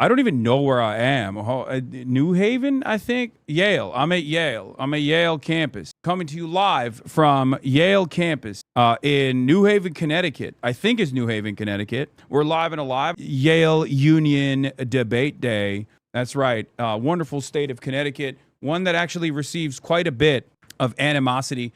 I don't even know where I am. New Haven, I think. Yale. I'm at Yale. I'm at Yale campus. Coming to you live from Yale campus in New Haven, Connecticut. I think it's New Haven, Connecticut. We're live and alive. Yale Union Debate Day. That's right. Wonderful state of Connecticut. One that actually receives quite a bit of animosity,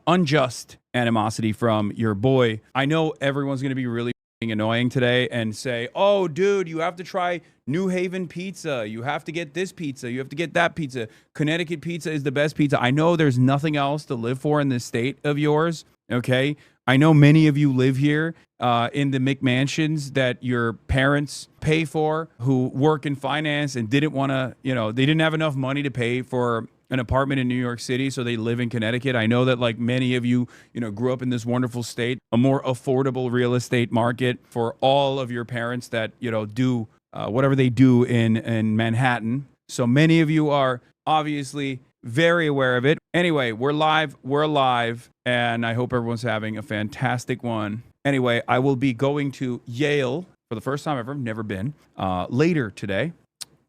unjust animosity from your boy. I know everyone's going to be really annoying today and say, oh, dude, you have to try New Haven pizza. You have to get this pizza. You have to get that pizza. Connecticut pizza is the best pizza. I know there's nothing else to live for in this state of yours, okay? I know many of you live here in the McMansions that your parents pay for, who work in finance and didn't want to, they didn't have enough money to pay for an apartment in New York City, so they live in Connecticut. I know that like many of you, grew up in this wonderful state, a more affordable real estate market for all of your parents that, do whatever they do in Manhattan. So many of you are obviously very aware of it. Anyway, we're live, and I hope everyone's having a fantastic one. Anyway, I will be going to Yale for the first time ever, never been, later today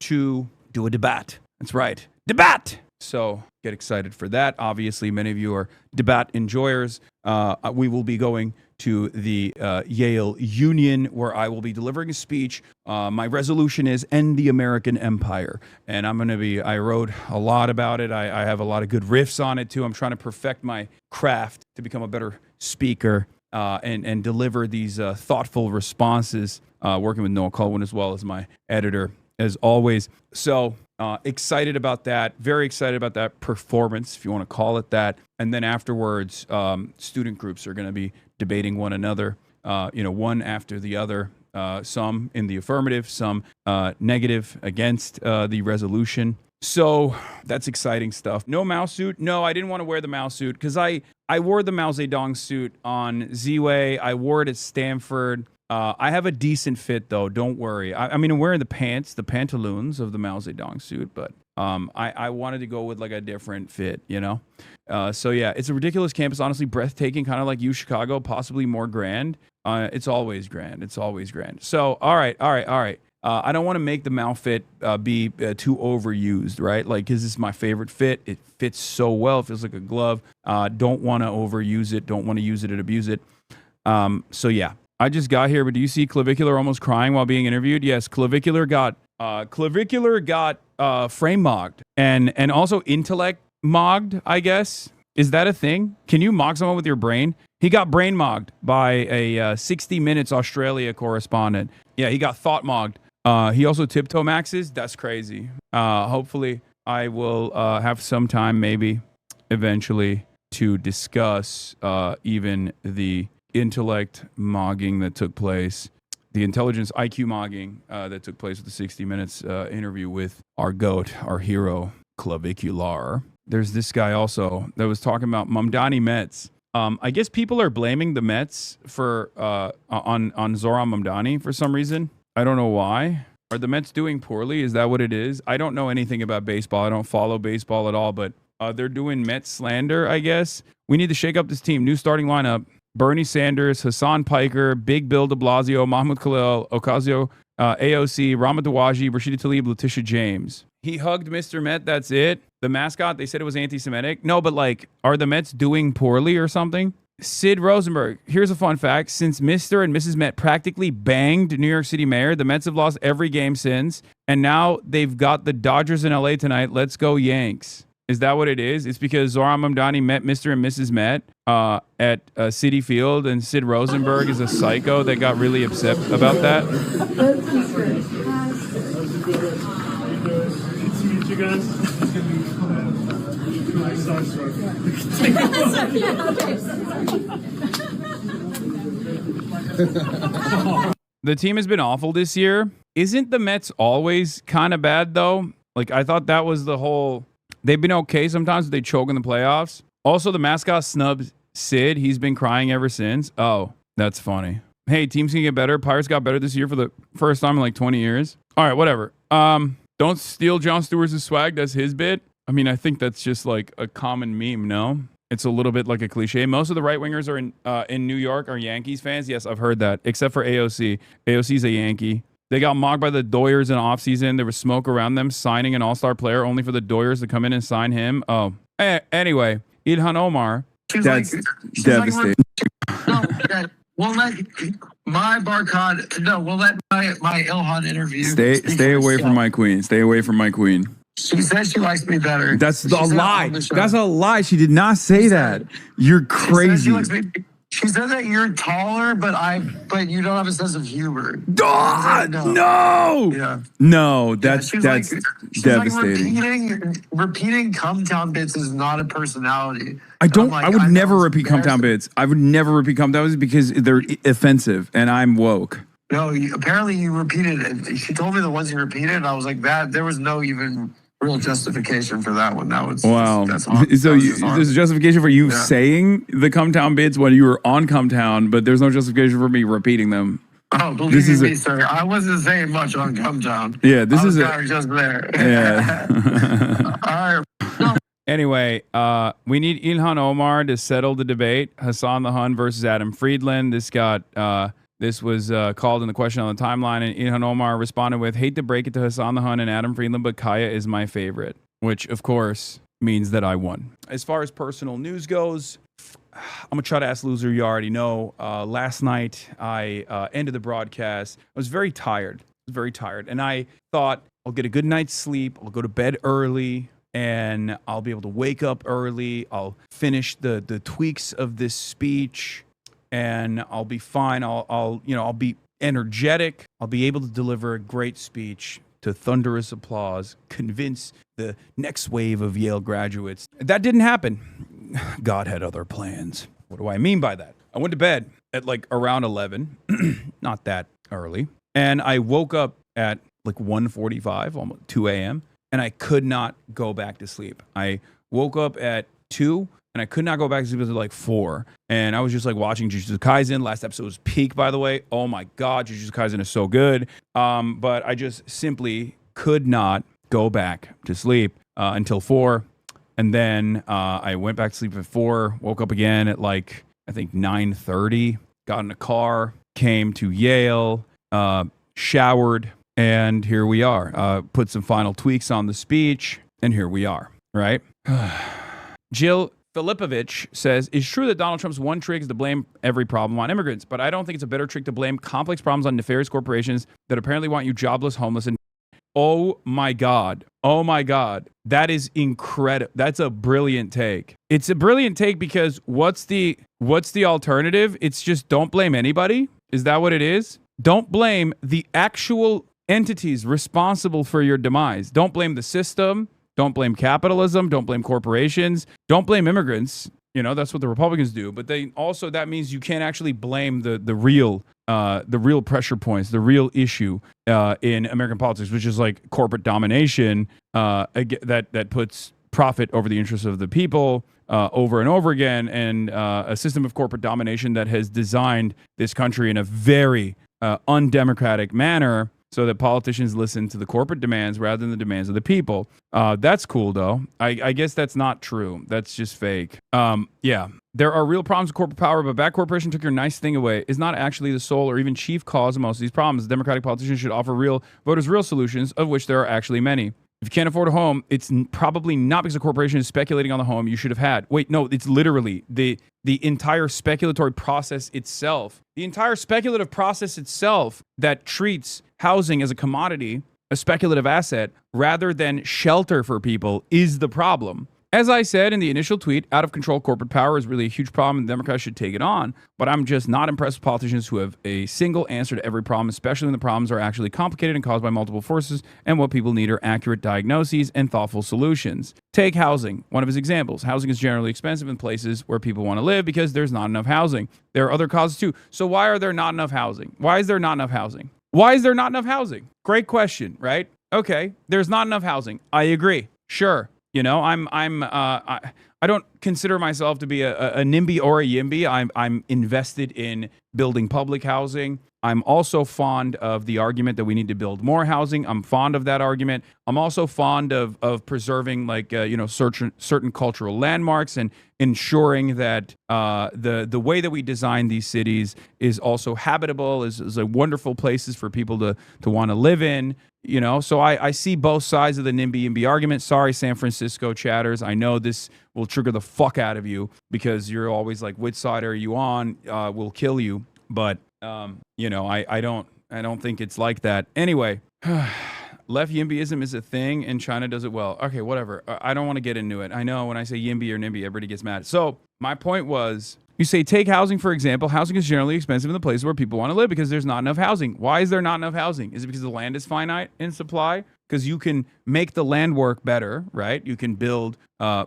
to do a debate. That's right, debate! So get excited for that. Obviously, many of you are debate enjoyers. We will be going to the Yale Union, where I will be delivering a speech. My resolution is end the American empire. And I wrote a lot about it. I have a lot of good riffs on it too. I'm trying to perfect my craft to become a better speaker and deliver these thoughtful responses, working with Noah Colwyn as well as my editor, as always. So excited about that. Very excited about that performance, if you want to call it that. And then afterwards, student groups are going to be debating one another, one after the other. Some in the affirmative, some negative against the resolution. So that's exciting stuff. No Mao suit. No, I didn't want to wear the Mao suit because I wore the Mao Zedong suit on Z-Way. I wore it at Stanford. I have a decent fit, though. Don't worry. I'm wearing the pantaloons of the Mao Zedong suit, but I wanted to go with like a different fit, So yeah, it's a ridiculous campus, honestly, breathtaking, kind of like U Chicago, possibly more grand. It's always grand. It's always grand. So all right. I don't want to make the Mao fit be too overused, right? Like, because this is my favorite fit. It fits so well. It feels like a glove. Don't want to overuse it. Don't want to use it and abuse it. So yeah. I just got here, but do you see Clavicular almost crying while being interviewed? Yes, Clavicular got frame mogged and also intellect mogged, I guess. Is that a thing? Can you mog someone with your brain? He got brain mogged by a 60 Minutes Australia correspondent. Yeah, he got thought mogged. He also tiptoe maxes. That's crazy. Hopefully, I will have some time, maybe eventually, to discuss even the intellect mogging that took place, the intelligence IQ mogging that took place with the 60 Minutes interview with our GOAT, our hero, Clavicular. There's this guy also that was talking about Mamdani Mets. I guess people are blaming the Mets for on Zohran Mamdani for some reason. I don't know why. Are the Mets doing poorly? Is that what it is? I don't know anything about baseball. I don't follow baseball at all, but they're doing Mets slander, I guess. We need to shake up this team. New starting lineup. Bernie Sanders, Hassan Piker, Big Bill de Blasio, Mahmoud Khalil, Ocasio, AOC, Rama Dawaji, Rashida Tlaib, Letitia James. He hugged Mr. Met, that's it. The mascot, they said it was anti-Semitic. No, but like, are the Mets doing poorly or something? Sid Rosenberg, here's a fun fact. Since Mr. and Mrs. Met practically banged New York City mayor, the Mets have lost every game since. And now they've got the Dodgers in LA tonight. Let's go Yanks. Is that what it is? It's because Zohran Mamdani met Mr. and Mrs. Met at Citi Field, and Sid Rosenberg is a psycho that got really upset about that. The team has been awful this year. Isn't the Mets always kind of bad, though? Like, I thought that was the whole... They've been okay sometimes, but they choke in the playoffs. Also, the mascot snubs Sid. He's been crying ever since. Oh, that's funny. Hey, teams can get better. Pirates got better this year for the first time in like 20 years. All right, whatever. Don't steal Jon Stewart's swag. That's his bit. I mean, I think that's just like a common meme, no? It's a little bit like a cliche. Most of the right-wingers are in New York are Yankees fans. Yes, I've heard that, except for AOC. AOC's a Yankee. They got mocked by the Doyers in offseason. There was smoke around them signing an all-star player only for the Doyers to come in and sign him. Oh, anyway, Ilhan Omar. That's devastating. No, we'll let my Barkhad. No, we'll let my Ilhan interview. Stay away from my queen. Stay away from my queen. She says she likes me better. That's a lie. That's a lie. She did not say that. You're crazy. She said that you're taller, but you don't have a sense of humor. No. Yeah. No, that's devastating. Like repeating Cumtown bits is not a personality. I would never repeat Cumtown bits. I would never repeat Cumtown bits because they're offensive, and I'm woke. No, apparently you repeated it. She told me the ones you repeated, and I was like, that there was no even real justification for that one. That was wow. That's hard. So there's a justification for you saying the Cumtown bits when you were on Cumtown, but there's no justification for me repeating them. Oh, believe me, sir. I wasn't saying much on Cumtown. Yeah, this is just there. Yeah. All right. Anyway, we need Ilhan Omar to settle the debate. Hassan the Hun versus Adam Friedland. This was called in the question on the timeline, and Ilhan Omar responded with, hate to break it to Hassan the Hun and Adam Friedland, but Kaya is my favorite, which, of course, means that I won. As far as personal news goes, I'm going to try to ask loser you already know. Last night, I ended the broadcast. I was very tired. And I thought, I'll get a good night's sleep. I'll go to bed early, and I'll be able to wake up early. I'll finish the tweaks of this speech, and I'll be fine. I'll be energetic. I'll be able to deliver a great speech to thunderous applause, convince the next wave of Yale graduates. That didn't happen. God had other plans. What do I mean by that? I went to bed at like around 11, not that early, and I woke up at like 1:45, almost 2 a.m., and I could not go back to sleep. I woke up at 2, and I could not go back to sleep until like 4. And I was just like watching Jujutsu Kaisen. Last episode was peak, by the way. Oh my God, Jujutsu Kaisen is so good. But I just simply could not go back to sleep until 4. And then I went back to sleep at 4, woke up again at like, I think 9:30, got in a car, came to Yale, showered, and here we are. Put some final tweaks on the speech, and here we are, right? Jill Filipovich says, it's true that Donald Trump's one trick is to blame every problem on immigrants, but I don't think it's a better trick to blame complex problems on nefarious corporations that apparently want you jobless, homeless, and oh my God. That is incredible. That's a brilliant take. It's a brilliant take because what's the alternative? It's just don't blame anybody. Is that what it is? Don't blame the actual entities responsible for your demise. Don't blame the system. Don't blame capitalism. Don't blame corporations. Don't blame immigrants. You know, that's what the Republicans do. But they also, that means you can't actually blame the real pressure points, the real issue in American politics, which is like corporate domination that puts profit over the interests of the people over and over again, and a system of corporate domination that has designed this country in a very undemocratic manner, so that politicians listen to the corporate demands rather than the demands of the people. That's cool, though. I guess that's not true. That's just fake. Yeah, there are real problems with corporate power, but bad corporation took your nice thing away is not actually the sole or even chief cause of most of these problems. Democratic politicians should offer voters real solutions, of which there are actually many. If you can't afford a home, it's probably not because the corporation is speculating on the home you should have had. Wait, no, it's literally the entire speculatory process itself. The entire speculative process itself that treats housing as a commodity, a speculative asset, rather than shelter for people is the problem. As I said in the initial tweet, out of control corporate power is really a huge problem and Democrats should take it on. But I'm just not impressed with politicians who have a single answer to every problem, especially when the problems are actually complicated and caused by multiple forces, and what people need are accurate diagnoses and thoughtful solutions. Take housing, one of his examples. Housing is generally expensive in places where people want to live because there's not enough housing. There are other causes too. So why are there not enough housing? Why is there not enough housing? Why is there not enough housing? Great question, right? Okay, there's not enough housing. I agree. Sure. You know, I don't consider myself to be a NIMBY or a YIMBY. I'm invested in building public housing. I'm also fond of the argument that we need to build more housing. I'm fond of that argument. I'm also fond of preserving certain cultural landmarks and ensuring that the way that we design these cities is also habitable, is a wonderful places for people to want to live in. So I see both sides of the NIMBY argument. Sorry, San Francisco chatters. I know this will trigger the fuck out of you because you're always like, which side are you on? We'll kill you. But I don't think it's like that. Anyway, left YIMBYism is a thing and China does it well. Okay, whatever. I don't want to get into it. I know when I say YIMBY or NIMBY, everybody gets mad. So my point was, you say take housing, for example. Housing is generally expensive in the places where people want to live because there's not enough housing. Why is there not enough housing? Is it because the land is finite in supply? Because you can make the land work better, right? You can build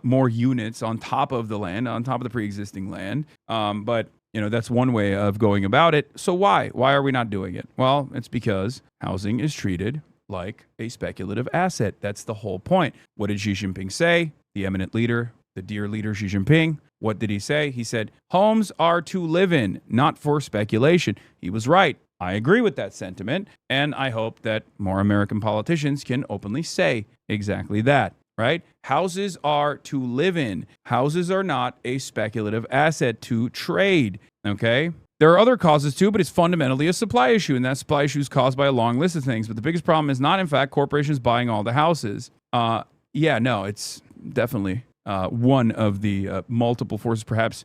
more units on top of the land, on top of the pre-existing land. But that's one way of going about it. So why? Why are we not doing it? Well, it's because housing is treated like a speculative asset. That's the whole point. What did Xi Jinping say? The eminent leader, the dear leader Xi Jinping. What did he say? He said, homes are to live in, not for speculation. He was right. I agree with that sentiment. And I hope that more American politicians can openly say exactly that, right? Houses are to live in. Houses are not a speculative asset to trade, okay? There are other causes too, but it's fundamentally a supply issue, and that supply issue is caused by a long list of things. But the biggest problem is not, in fact, corporations buying all the houses. It's definitely one of the multiple forces. Perhaps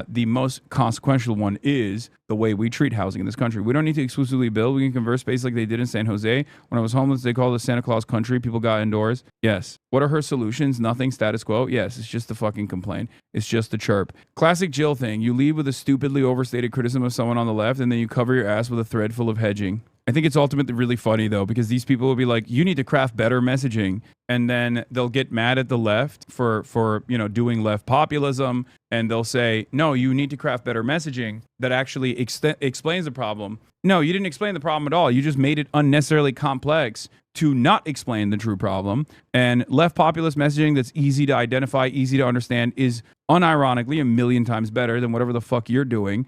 the most consequential one is the way we treat housing in this country. We don't need to exclusively build. We can convert space like they did in San Jose. When I was homeless, they called it Santa Claus country. People got indoors. Yes. What are her solutions? Nothing. Status quo. Yes. It's just to fucking complain. It's just to chirp. Classic Jill thing. You leave with a stupidly overstated criticism of someone on the left, and then you cover your ass with a thread full of hedging. I think it's ultimately really funny, though, because these people will be like, you need to craft better messaging. And then they'll get mad at the left for doing left populism. And they'll say, no, you need to craft better messaging that actually explains the problem. No, you didn't explain the problem at all. You just made it unnecessarily complex to not explain the true problem. And left populist messaging that's easy to identify, easy to understand is unironically a million times better than whatever the fuck you're doing.